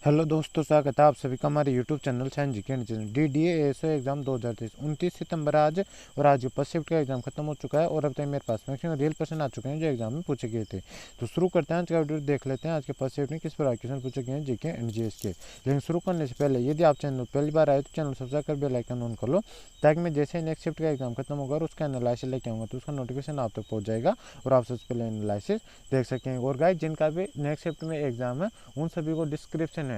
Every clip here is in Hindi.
हेलो दोस्तों, स्वागत है आप सभी का हमारे YouTube channel science GK DDA SO exam 2023 29 सितंबर आज। और आज फर्स्ट शिफ्ट का एग्जाम खत्म हो चुका है और अब तक मेरे पास मैक्सिमम रियल क्वेश्चन आ चुके हैं जो एग्जाम में पूछे गए थे। तो शुरू करते हैं आज का वीडियो, देख लेते हैं आज के फर्स्ट शिफ्ट में किस प्रकार क्वेश्चन पूछे गए हैं जीके एंड जीएस के। लेकिन शुरू करने से पहले यदि आप चैनल पहली बार आए तो चैनल सब्सक्राइब कर बेल आइकन ऑन कर लो, ताकि मैं जैसे ही नेक्स्ट शिफ्ट का एग्जाम खत्म होगा और उसका एनालिसिस लेके आऊँगा तो उसका नोटिफिकेशन आप तक पहुँच जाएगा और आप सबसे पहले एनालिसिस देख सकेंगे। और गाइस, जिनका भी नेक्स्ट शिफ्ट में एग्जाम है उन सभी को डिस्क्रिप्शन है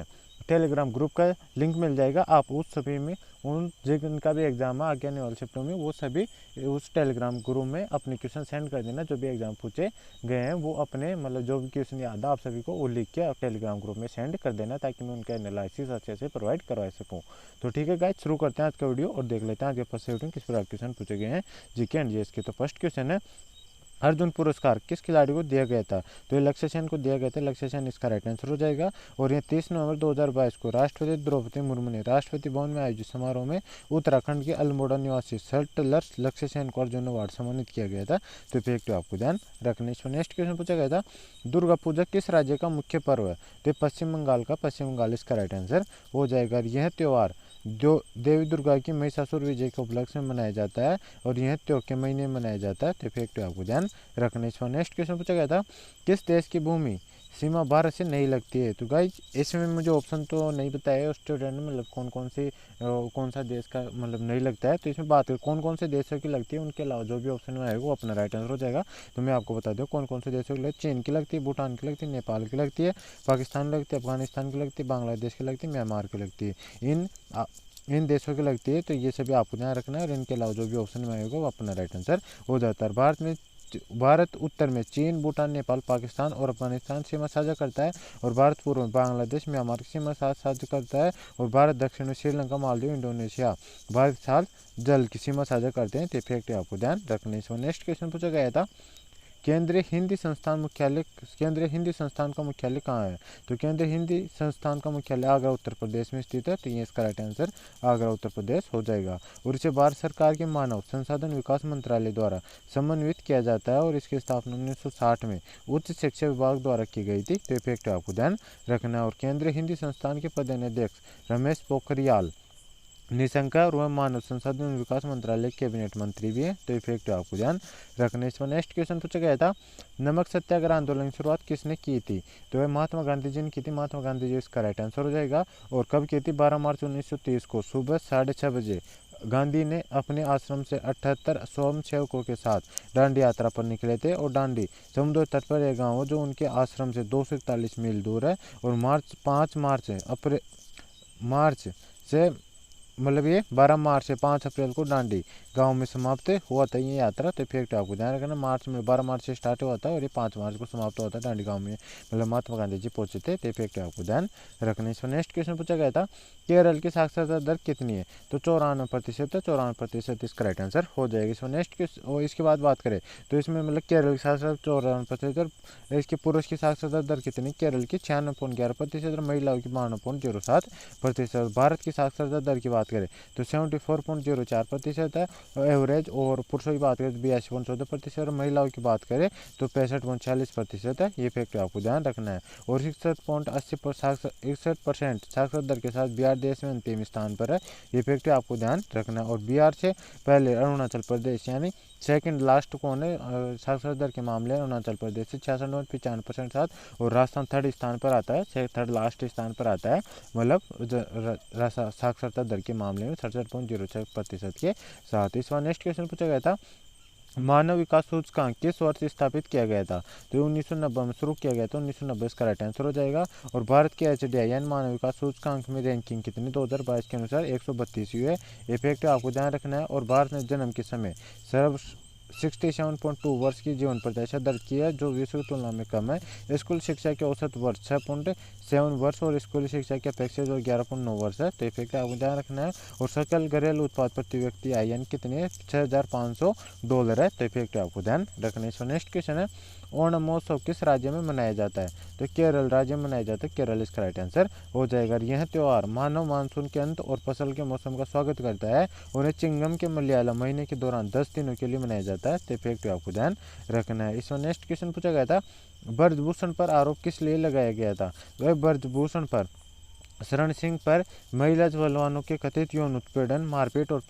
टेलीग्राम ग्रुप का लिंक मिल जाएगा। आप उस सभी में उन जिनका भी एग्जाम है आगे आने वाले शिफ्टों में वो सभी उस टेलीग्राम ग्रुप में अपने क्वेश्चन सेंड कर देना। जो भी एग्जाम पूछे गए हैं वो अपने जो भी क्वेश्चन याद है आप सभी को वो लिख के टेलीग्राम ग्रुप में सेंड कर देना, ताकि मैं उनका एनालिसिस अच्छे से प्रोवाइड करवा सकूँ। तो ठीक है गाइस, शुरू करते हैं आज का वीडियो और देख लेते हैं आज के फर्स्ट शिफ्ट में किस प्रकार क्वेश्चन पूछे गए हैं जीके एंड जीएस के। तो फर्स्ट क्वेश्चन है, अर्जुन पुरस्कार किस खिलाड़ी को दिया गया था? तो ये लक्ष्य सेन को दिया गया था। लक्ष्य सेन इसका राइट आंसर हो जाएगा। और ये 30 नवंबर 2022 को राष्ट्रपति द्रौपदी मुर्मू ने राष्ट्रपति भवन में आयोजित समारोह में उत्तराखंड के अल्मोड़ा निवासी सल्टलर्स लक्ष्य सेन को अर्जुन अवार्ड सम्मानित किया गया था। तो इफेक्ट आपको ध्यान रखने। इस पर नेक्स्ट क्वेश्चन पूछा गया था, दुर्गा पूजा किस राज्य का मुख्य पर्व है? तो पश्चिम बंगाल का, पश्चिम बंगाल इसका राइट आंसर हो जाएगा। यह त्यौहार जो देवी दुर्गा की महिषासुर विजय के उपलक्ष्य में मनाया जाता है और यह त्यों के महीने में मनाया जाता है। तो इफेक्ट आपको ध्यान रखने। इस पर नेक्स्ट क्वेश्चन पूछा गया था, किस देश की भूमि सीमा भारत से नहीं लगती है? तो गाइज इसमें मुझे ऑप्शन तो नहीं बताया स्टूडेंट ने, कौन सा देश का नहीं लगता है। तो इसमें बात करें कौन कौन से देशों की लगती है, उनके अलावा जो भी ऑप्शन में आएगा वो अपना राइट आंसर हो जाएगा। तो मैं आपको बता दूँ कौन कौन से देशों की लगती है। चीन की लगती है, भूटान की लगती है, नेपाल की लगती है, पाकिस्तान की लगती है, अफगानिस्तान की लगती है, बांग्लादेश की लगती है, म्यांमार की लगती है। इन देशों की लगती है। तो ये सभी आपको ध्यान रखना है और इनके अलावा जो भी ऑप्शन में आएगा वो अपना राइट आंसर हो जाता है। भारत उत्तर में चीन, भूटान, नेपाल, पाकिस्तान और अफगानिस्तान सीमा साझा करता है। और भारत पूर्व में बांग्लादेश, म्यांमार की सीमा साझा करता है। और भारत दक्षिण में श्रीलंका, मालदीव, इंडोनेशिया, भारत के साथ जल की सीमा साझा करते हैं। तो इफेक्ट आपको ध्यान रखने से। नेक्स्ट क्वेश्चन पूछा गया था, केंद्रीय हिंदी संस्थान का मुख्यालय कहाँ है? तो केंद्रीय हिंदी संस्थान का मुख्यालय आगरा उत्तर प्रदेश में स्थित है। तो ये इसका राइट आंसर आगरा उत्तर प्रदेश हो जाएगा। और इसे भारत सरकार के मानव संसाधन विकास मंत्रालय द्वारा समन्वित किया जाता है और इसकी स्थापना 1960 में उच्च शिक्षा विभाग द्वारा की गई थी। तो इफेक्ट आपको ध्यान रखना है। और केंद्रीय हिंदी संस्थान के पदाध्यक्ष रमेश पोखरियाल निशंक और वह मानव संसाधन विकास मंत्रालय कैबिनेट मंत्री भी है। तो इफेक्ट आपको ध्यान रखने। इस पर नेक्स्ट क्वेश्चन पूछा गया था, नमक सत्याग्रह आंदोलन की शुरुआत किसने की थी? तो वह महात्मा गांधी जी ने की थी। महात्मा गांधी जी इसका राइट आंसर हो जाएगा। और कब की थी? 12 मार्च 1930 को सुबह 6:30 बजे गांधी ने अपने आश्रम से 78 स्वयंसेवकों के साथ डांडी यात्रा पर निकले थे। और डांडी समुद्र तट पर यह गाँव जो उनके आश्रम से 241 मील दूर है। और 5 मार्च से ये 12 मार्च से 5 अप्रैल को डांडी गांव में समाप्त हुआ था ये यात्रा। तो इफेक्ट आपको ध्यान रखना, 12 मार्च से स्टार्ट हुआ था और ये 5 मार्च को समाप्त हुआ था डांडी गांव में, महात्मा गांधी जी पहुंचे थे। तो इफेक्ट आपको ध्यान रखना। इस पर नेक्स्ट क्वेश्चन पूछा गया था, केरल की साक्षरता दर कितनी है? तो 94% है। 94% इसका राइट आंसर हो जाएगा। इस पर नेक्स्ट और इसके बाद बात करें तो इसमें केरल की साक्षरता 94%। इसके पुरुष की साक्षरता दर कितनी? केरल की 96.11% और महिलाओं की 52.07%। भारत की साक्षरता दर की बात करें तो 74.04% है एवरेज। और पुरुषों की बात करें तो 82.14% और महिलाओं की बात करें तो 65.46% है। ये फैक्ट आपको ध्यान रखना है। और 61% साक्षरता दर के साथ बिहार देश में अंतिम स्थान पर है। ये फैक्ट आपको ध्यान रखना है। और बिहार से पहले अरुणाचल प्रदेश यानी सेकंड लास्ट कौन है साक्षरता दर के मामले में? अरुणाचल प्रदेश से 66.95% साथ। और राजस्थान थर्ड स्थान पर आता है, थर्ड लास्ट स्थान पर आता है साक्षरता दर के मामले में 67.06% के साथ। इस बार नेक्स्ट क्वेश्चन पूछा गया था, मानव विकास सूचकांक किस वर्ष स्थापित किया गया था? तो 1990 में शुरू किया गया था। 1990 इसका राइट आंसर हो जाएगा। और भारत के HDI यानी मानव विकास सूचकांक में रैंकिंग कितनी 2022 के अनुसार 132वीं है। इफेक्ट आपको ध्यान रखना है। और भारत ने जन्म के समय सर्व 67.2 वर्ष की जीवन प्रत्याशा दर्ज की है, जो विश्व की तुलना में कम है। स्कूल शिक्षा के औसत वर्ष 6.7 वर्ष और स्कूली शिक्षा की अपेक्षा जो 11.9 वर्ष है। तो इफेक्ट आपको ध्यान रखना है। और सकल घरेलू उत्पाद प्रति व्यक्ति आय यानी कितनी है? $6,500 है। तो इफेक्ट आपको ध्यान रखना है। इसका नेक्स्ट क्वेश्चन है, ओणम महोत्सव किस राज्य में मनाया जाता है? तो केरल राज्य में मनाया जाता है। केरल इसका राइट आंसर हो जाएगा। यह त्यौहार मानव मानसून के अंत और फसल के मौसम का स्वागत करता है। और चिंगम के मलयालम महीने के दौरान 10 दिनों के लिए मनाया जाता है। तो इफेक्ट आपको ध्यान रखना है। इसमें नेक्स्ट क्वेश्चन पूछा गया था, ब्रजभूषण पर आरोप किस लिए लगाया गया था? वह ब्रजभूषण पर शरण सिंह पर महिला जवानों के कथित यौन उत्पीड़न, मारपीट और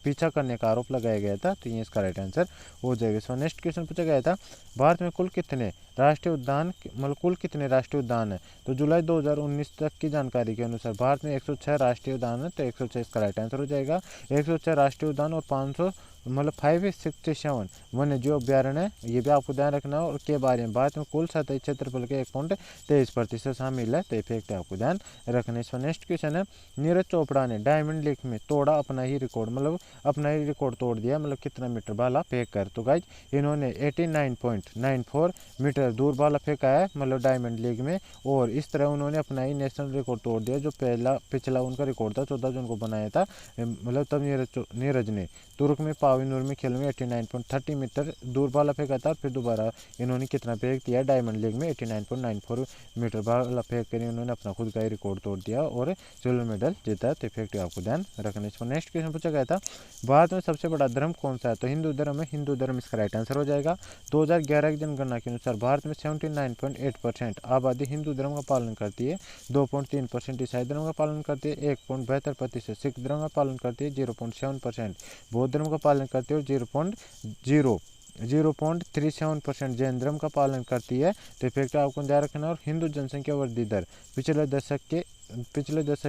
पीछा करने का आरोप लगाया गया था। तो ये इसका राइट आंसर हो जाएगा। सो नेक्स्ट क्वेश्चन पूछा गया था, भारत में कुल कितने राष्ट्रीय उद्यान, मतलब कुल कितने राष्ट्रीय उद्यान है? तो जुलाई 2019 तक की जानकारी के अनुसार भारत में 106 राष्ट्रीय उद्यान है। तो 106 इसका राइट आंसर हो जाएगा। 106 राष्ट्रीय उद्यान और 500 मतलब 567 वन्य जीव अभ्यारण्य है, ये भी आपको ध्यान रखना है। और के बारे में भारत में कुल सतही क्षेत्रफल के 1.23% शामिल है। तो इफेक्ट आपको ध्यान रखने। सो नेक्स्ट क्वेश्चन है, नीरज चोपड़ा ने डायमंड लीग में तोड़ा अपना ही रिकॉर्ड, मतलब अपना ही रिकॉर्ड तोड़ दिया, मतलब कितना मीटर भाला फेंक कर? तो गाइज इन्होंने 89.94 मीटर दूर भाला फेंका है, मतलब डायमंड लीग में। और इस तरह उन्होंने अपना ही नेशनल रिकॉर्ड तोड़ दिया, जो पिछला उनका रिकॉर्ड था 14 जून को बनाया था, मतलब तब नीरज ने तुर्क में पावीनुर में खेल में 89.30 मीटर दूर भाला फेंका था। फिर दोबारा इन्होंने कितना फेंक दिया डायमंड लीग में? 89.94 मीटर भाला फेंक कर इन्होंने अपना खुद का ही रिकॉर्ड तोड़ दिया और सिल्वर मेडल जीता। तो इफेक्ट आपको ध्यान रखने। इसको नेक्स्ट क्वेश्चन पूछा गया था, भारत में सबसे बड़ा धर्म कौन सा है? तो हिंदू धर्म है। हिंदू धर्म इसका राइट आंसर हो जाएगा। 2011 की जनगणना के अनुसार भारत में 79.8% आबादी हिंदू धर्म का पालन करती है, 2.3% ईसाई धर्म का पालन करती है, 1.72% सिख धर्म का पालन करती है, 0.7% बौद्ध धर्म का पालन करती है और 0.37% जैन धर्म का पालन करती है। तो इफेक्ट आपको ध्यान रखना। और हिंदू जनसंख्या वृद्धि दर पिछले दशक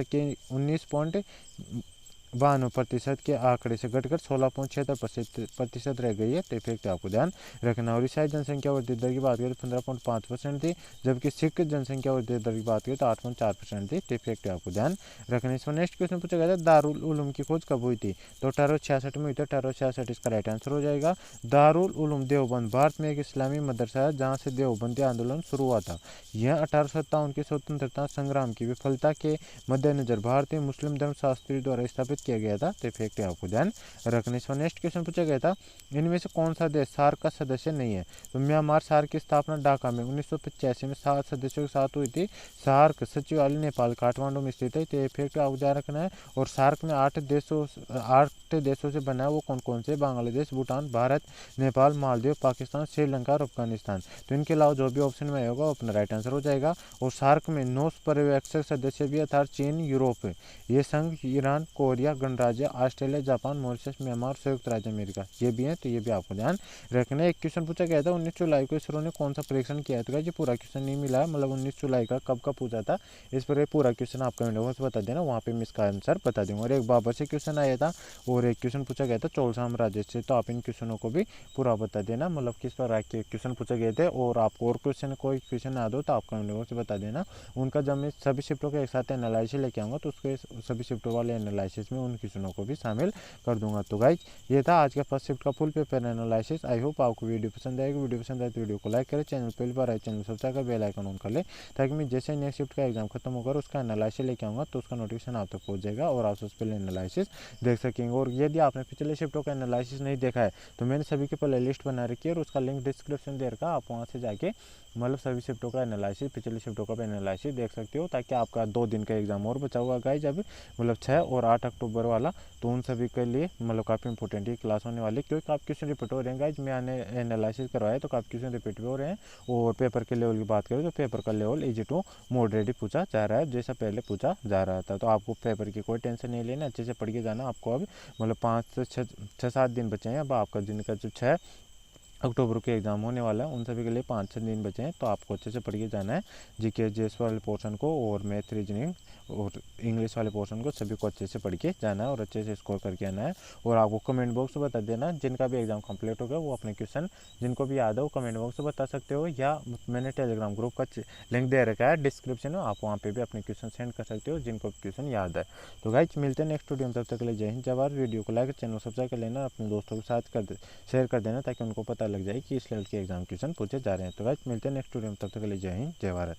के 19.92% के आंकड़े से घटकर 16.76% रह गई है। तो इफेक्ट आपको ध्यान रखना। और ईसाई जनसंख्या वृद्धि दर की बात करें तो 15.5% थी, जबकि सिख जनसंख्या वृद्धि दर की बात करें तो 8.4% थी। तो इफेक्ट आपको ध्यान रखना। इसमें नेक्स्ट क्वेश्चन पूछा गया था, दारुल उलूम की खोज कब हुई थी? तो 1866 में हुई थी। 1866 इसका राइट आंसर हो जाएगा। दारुल उलूम देवबंद भारत में एक इस्लामी मदरसा है, जहाँ से देवबंदी आंदोलन शुरू हुआ था। यह 1857 के स्वतंत्रता संग्राम की विफलता के मद्देनजर भारतीय मुस्लिम धर्मशास्त्री द्वारा स्थापित किया गया था। तो इफेक्ट आपको ध्यान रखने। इसमें नेक्स्ट क्वेश्चन पूछा गया था, इनमें से कौन सा देश सार्क का सदस्य नहीं है? तो म्यांमार। सार्क की स्थापना ढाका में 1985 में 7 सदस्यों के साथ हुई थी। सार्क सचिवालय नेपाल काठमांडू में स्थित है। तो इफेक्ट आपको ध्यान रखना है। और सार्क में 8 देशों से बना है। वो कौन कौन से? बांग्लादेश, भूटान, भारत, नेपाल, मालदीव, पाकिस्तान, श्रीलंका और अफगानिस्तान। तो इनके अलावा जो भी ऑप्शन में होगा वो अपना राइट आंसर हो जाएगा। और सार्क में 9 पर्यवेक्षक सदस्य भी, अर्थात चीन, यूरोप, ये संघ, ईरान, कोरिया गणराज्य, ऑस्ट्रेलिया, जापान, मॉरिशस, म्यांमार, संयुक्त राज्य अमेरिका, ये भी है। तो ये भी आपको ध्यान रखना है। एक क्वेश्चन पूछा गया था, 19 जुलाई को इसरो ने कौन सा परीक्षण किया था? ये पूरा क्वेश्चन नहीं मिला है, मतलब 19 जुलाई का कब का पूछा था, इस पर पूरा क्वेश्चन आपका वीडियो से बता देना, वहाँ पे मैं इसका आंसर बता दूंगा। और एक बाबर से क्वेश्चन आया था और एक क्वेश्चन पूछा गया था चोल साम्राज्य से। तो आप इन क्वेश्चनों को भी पूरा बता देना, मतलब किस पर क्वेश्चन पूछे गए थे। और आपको और क्वेश्चन कोई क्वेश्चन याद हो तो आप कमेंट बॉक्स में बता देना। उनका जब मैं सभी शिफ्टों के एक साथ एनालिसिस लेके आऊँगा तो उसके सभी शिफ्टों वाले एनालिसिस में उन क्वेश्चनों को भी शामिल कर दूंगा। तो गाइज ये था आज का फर्स्ट शिफ्ट का full paper analysis. I hope आपको वीडियो पसंद आएगी। वीडियो पसंद आए तो वीडियो को लाइक करें, चैनल पहली बार आए चैनल सब्सक्राइब कर बेल आइकन ऑन कर ले, ताकि मैं जैसे नेक्स्ट शिफ्ट का एग्जाम खत्म होगा उसका एनालिसिस लेके आऊँगा तो उसका नोटिफिकेशन आप तक पहुँच जाएगा और आप उससे पहले एनालिसिस देख सकेंगे। और यदि आपने पिछले शिफ्टों का एनालिसिस नहीं देखा है तो मैंने सभी की प्ले लिस्ट बना रखी है और उसका लिंक डिस्क्रिप्शन दे रखा, आप वहाँ से जाके मतलब सभी शिफ्टों का एनालिसिस, पिछले शिफ्टों का एनालिसिस देख सकते हो, ताकि आपका 2 दिन का एग्जाम और बचा हुआ गाइज अभी, मतलब 6 और 8 अक्टूबर वाला। तो उन सभी के लिए मतलब काफ़ी इंपॉर्टेंट ये क्लास होने वाली, क्योंकि काफ़ी क्वेश्चन रिपीट हो रहे हैं गाइज। मैंने एनालिसिस करवाया तो काफ़ी क्वेश्चन रिपीट भी हो रहे हैं। और पेपर के लेवल की बात करें तो पेपर का लेवल इजी टू मॉडरेट पूछा जा रहा है, जैसा पहले पूछा जा रहा था। तो आपको पेपर की कोई टेंशन नहीं लेना, अच्छे से पढ़ के जाना। आपको अब मतलब 5 से 6-7 दिन बचे हैं। अब आपका दिन का जो 6 अक्टूबर के एग्जाम होने वाला है उन सभी के लिए 5-6 दिन बचे हैं। तो आपको अच्छे से पढ़ के जाना है जीके जीएस वाले पोर्शन को और मैथ, रीजनिंग और इंग्लिश वाले पोर्शन को, सभी को अच्छे से पढ़ के जाना है और अच्छे से स्कोर करके आना है। और आपको कमेंट बॉक्स में बता देना, जिनका भी एग्जाम कंप्लीट हो गया वो अपने क्वेश्चन जिनको भी याद है वो कमेंट बॉक्स में बता सकते हो, या मैंने टेलीग्राम ग्रुप का लिंक दे रखा है डिस्क्रिप्शन में, आप वहाँ पर भी अपने क्वेश्चन सेंड कर सकते हो जिनको क्वेश्चन याद है। तो गाइस मिलते हैं नेक्स्ट वीडियो में, तब तक के लिए जय हिंद जय भारत। वीडियो को लाइक, चैनल सब्सक्राइब कर लेना, अपने दोस्तों के साथ शेयर कर देना, ताकि उनको पता लग जाए कि इस लेवल के एग्जाम क्वेश्चन पूछे जा रहे हैं। तो गाइस मिलते हैं नेक्स्ट वीडियो में, तब तक के लिए जय हिंद जय भारत।